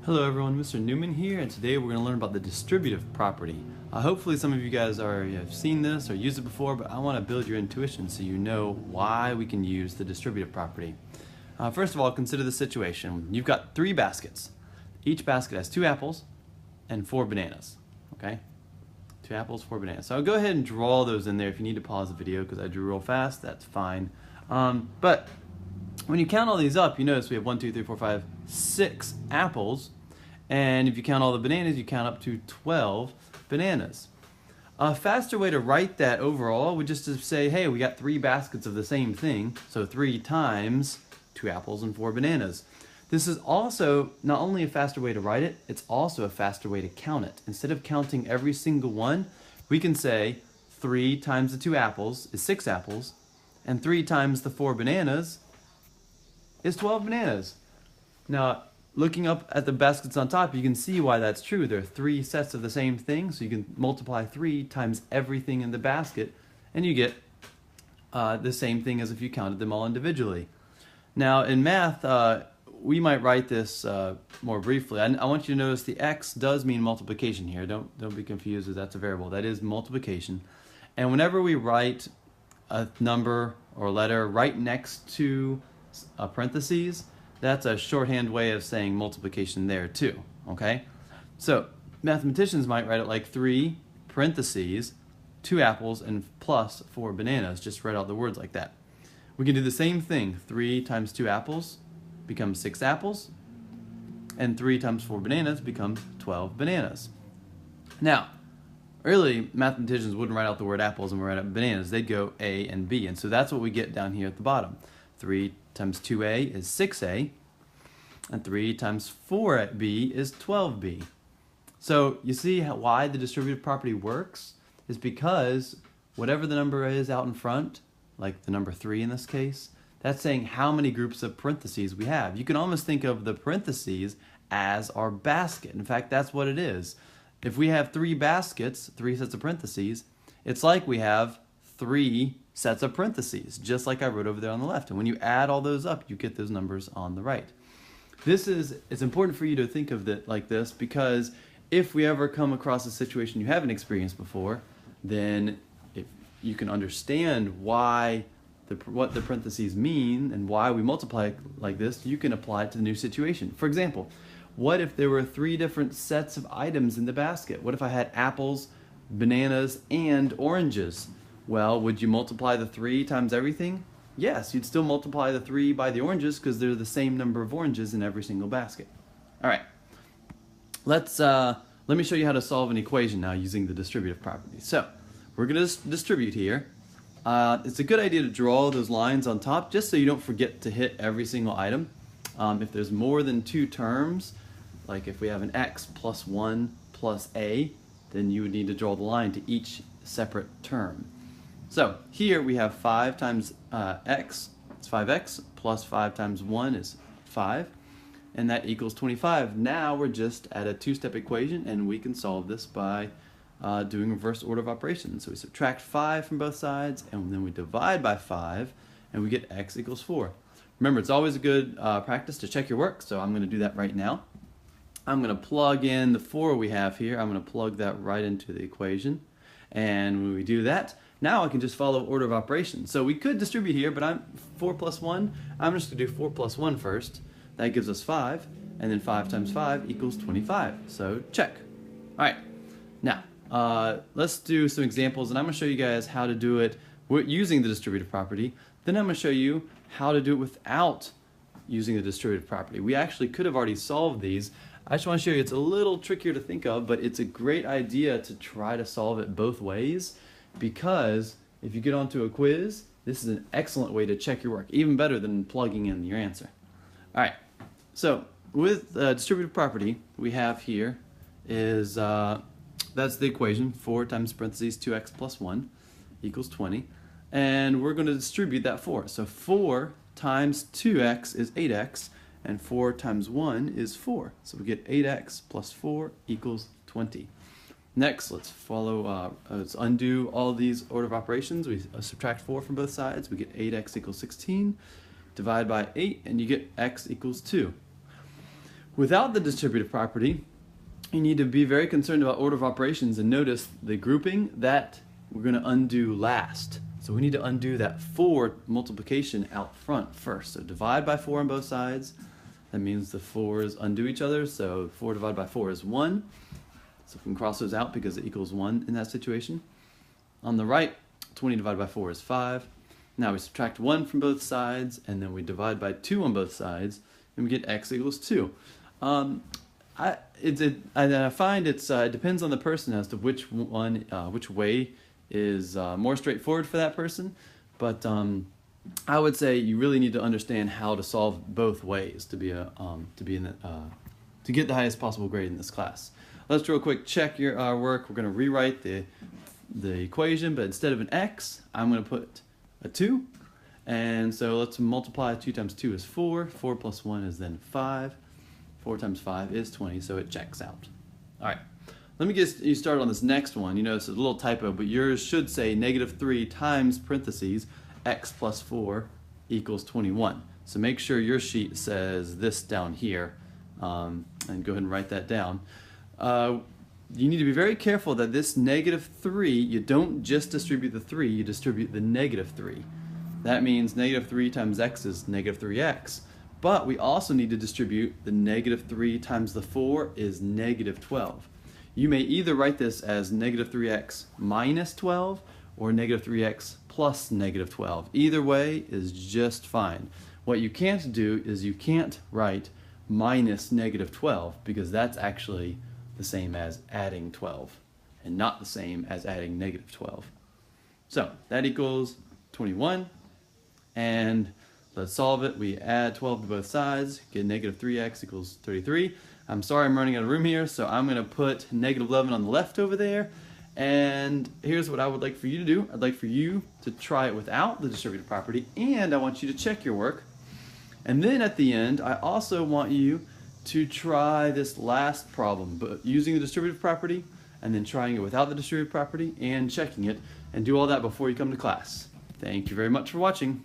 Hello everyone, Mr. Newman here, and today we're going to learn about the distributive property. Hopefully some of you guys have seen this or used it before, but I want to build your intuition so you know why we can use the distributive property. First of all, consider the situation. You've got 3 baskets. Each basket has 2 apples and 4 bananas. Okay? 2 apples, 4 bananas. So I'll go ahead and draw those in there. If you need to pause the video because I drew real fast, that's fine. But when you count all these up, you notice we have 1, 2, 3, 4, 5, 6 apples, and if you count all the bananas, you count up to 12 bananas. A faster way to write that overall would just to say, hey, we got 3 baskets of the same thing, so 3 times 2 apples and 4 bananas. This is also not only a faster way to write it, it's also a faster way to count it. Instead of counting every single one, we can say 3 times the 2 apples is 6 apples, and 3 times the 4 bananas is 12 bananas. Now, looking up at the baskets on top, you can see why that's true. There are 3 sets of the same thing, so you can multiply 3 times everything in the basket, and you get the same thing as if you counted them all individually. Now, in math, we might write this more briefly. I want you to notice the x does mean multiplication here. Don't be confused as that's a variable. That is multiplication. And whenever we write a number or letter right next to parentheses, that's a shorthand way of saying multiplication there too, okay? So mathematicians might write it like 3 parentheses 2 apples and plus 4 bananas. Just write out the words like that. We can do the same thing. 3 times 2 apples becomes 6 apples, and 3 times 4 bananas becomes 12 bananas. Now, early mathematicians wouldn't write out the word apples and write out bananas. They'd go A and B, and so that's what we get down here at the bottom. 3 times 2a is 6a, and 3 times 4b is 12b. So you see why the distributive property works is because whatever the number is out in front, like the number 3 in this case, that's saying how many groups of parentheses we have. You can almost think of the parentheses as our basket. In fact, that's what it is. If we have 3 baskets, 3 sets of parentheses, it's like we have 3 sets of parentheses, just like I wrote over there on the left. And when you add all those up, you get those numbers on the right. It's important for you to think of it like this, because if we ever come across a situation you haven't experienced before, then if you can understand why what the parentheses mean and why we multiply like this, you can apply it to the new situation. For example, what if there were 3 different sets of items in the basket? What if I had apples, bananas, and oranges? Well, would you multiply the 3 times everything? Yes, you'd still multiply the 3 by the oranges because they're the same number of oranges in every single basket. All right, let me show you how to solve an equation now using the distributive property. So we're going to distribute here. It's a good idea to draw those lines on top just so you don't forget to hit every single item. If there's more than 2 terms, like if we have an x plus 1 plus a, then you would need to draw the line to each separate term. So here we have 5 times x, it's 5x, plus 5 times 1 is 5, and that equals 25. Now we're just at a 2-step equation, and we can solve this by doing reverse order of operations. So we subtract 5 from both sides, and then we divide by 5, and we get x equals 4. Remember, it's always a good practice to check your work, so I'm going to do that right now. I'm going to plug in the 4 we have here. I'm going to plug that right into the equation, and when we do that, now I can just follow order of operations. So we could distribute here, but 4 plus 1, I'm just going to do 4 plus 1 first. That gives us 5, and then 5 times 5 equals 25. So check. All right, now let's do some examples, and I'm going to show you guys how to do it using the distributive property. Then I'm going to show you how to do it without using the distributive property. We actually could have already solved these. I just want to show you it's a little trickier to think of, but it's a great idea to try to solve it both ways, because if you get onto a quiz, this is an excellent way to check your work, even better than plugging in your answer. All right, so with distributive property, we have here is, that's the equation, 4 times parentheses 2x plus 1 equals 20, and we're going to distribute that 4. So 4 times 2x is 8x, and 4 times 1 is 4. So we get 8x plus 4 equals 20. Next, let's undo all these order of operations. We subtract 4 from both sides. We get 8x equals 16. Divide by 8, and you get x equals 2. Without the distributive property, you need to be very concerned about order of operations and notice the grouping that we're going to undo last. So we need to undo that 4 multiplication out front first. So divide by 4 on both sides. That means the 4's undo each other. So 4 divided by 4 is 1. So we can cross those out because it equals 1 in that situation. On the right, 20 divided by 4 is 5. Now we subtract 1 from both sides, and then we divide by 2 on both sides, and we get x equals 2. I find it depends on the person as to which way is more straightforward for that person. But I would say you really need to understand how to solve both ways to get the highest possible grade in this class. Let's real quick check our work. We're going to rewrite the equation, but instead of an x, I'm going to put a 2. And so let's multiply. 2 times 2 is 4. 4 plus 1 is then 5. 4 times 5 is 20, so it checks out. All right, let me get you started on this next one. You notice a little typo, but yours should say -3 times parentheses x plus 4 equals 21. So make sure your sheet says this down here, and go ahead and write that down. You need to be very careful that this -3, you don't just distribute the 3, you distribute the -3. That means -3 times x is -3x. But we also need to distribute the -3 times the 4 is -12. You may either write this as -3x minus 12 or -3x plus -12. Either way is just fine. What you can't do is you can't write minus -12 because that's actually the same as adding 12 and not the same as adding -12. So that equals 21, and let's solve it. We add 12 to both sides, get -3x equals 33. I'm sorry I'm running out of room here, so I'm going to put -11 on the left over there. And here's what I would like for you to do. I'd like for you to try it without the distributive property, and I want you to check your work. And then at the end, I also want you to try this last problem, but using the distributive property, and then trying it without the distributive property, and checking it, and do all that before you come to class. Thank you very much for watching.